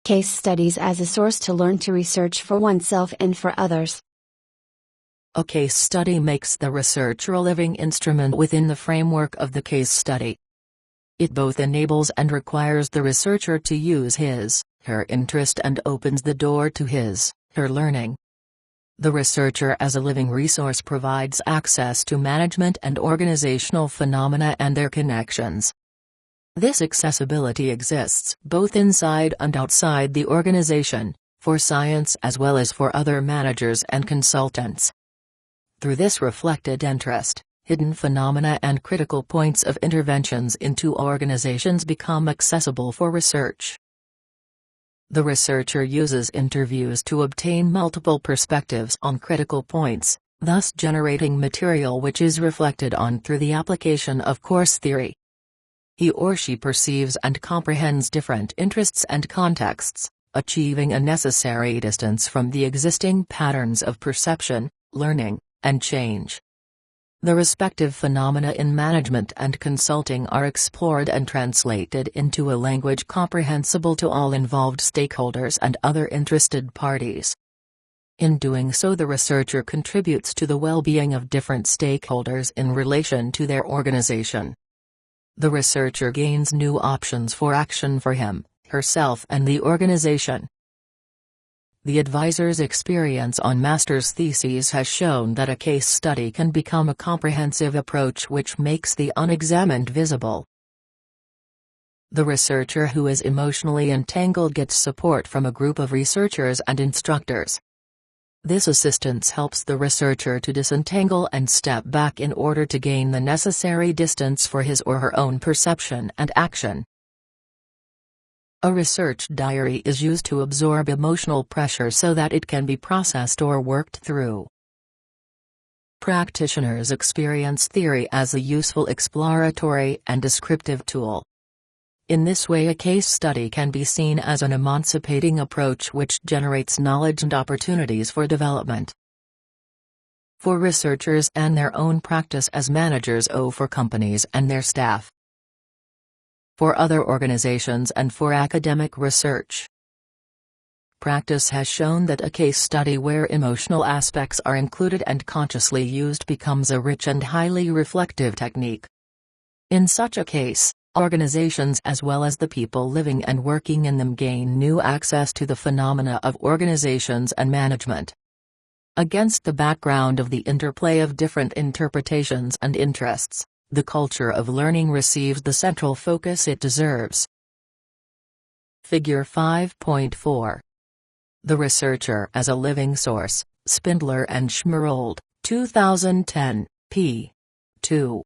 Case studies as a source to learn to research for oneself and for others. A case study makes the researcher a living instrument within the framework of the case study. It both enables and requires the researcher to use his/her interest and opens the door to his/her learning. The researcher as a living resource provides access to management and organizational phenomena and their connections. This accessibility exists both inside and outside the organization, for science as well as for other managers and consultants. Through this reflected interest, hidden phenomena and critical points of interventions into organizations become accessible for research. The researcher uses interviews to obtain multiple perspectives on critical points, thus generating material which is reflected on through the application of course theory. He or she perceives and comprehends different interests and contexts, achieving a necessary distance from the existing patterns of perception, learning, and change. The respective phenomena in management and consulting are explored and translated into a language comprehensible to all involved stakeholders and other interested parties. In doing so, the researcher contributes to the well-being of different stakeholders in relation to their organization. The researcher gains new options for action for him, herself and the organization. The advisor's experience on master's theses has shown that a case study can become a comprehensive approach which makes the unexamined visible. The researcher who is emotionally entangled gets support from a group of researchers and instructors. This assistance helps the researcher to disentangle and step back in order to gain the necessary distance for his or her own perception and action. A research diary is used to absorb emotional pressure so that it can be processed or worked through. Practitioners experience theory as a useful exploratory and descriptive tool. In this way, a case study can be seen as an emancipating approach which generates knowledge and opportunities for development. For researchers and their own practice as managers or for companies and their staff. For other organizations and for academic research. Practice has shown that a case study where emotional aspects are included and consciously used becomes a rich and highly reflective technique. In such a case, organizations as well as the people living and working in them gain new access to the phenomena of organizations and management. Against the background of the interplay of different interpretations and interests, the culture of learning receives the central focus it deserves. Figure 5.4. The Researcher as a Living Source, Spindler and Schmerold, 2010, p. 2.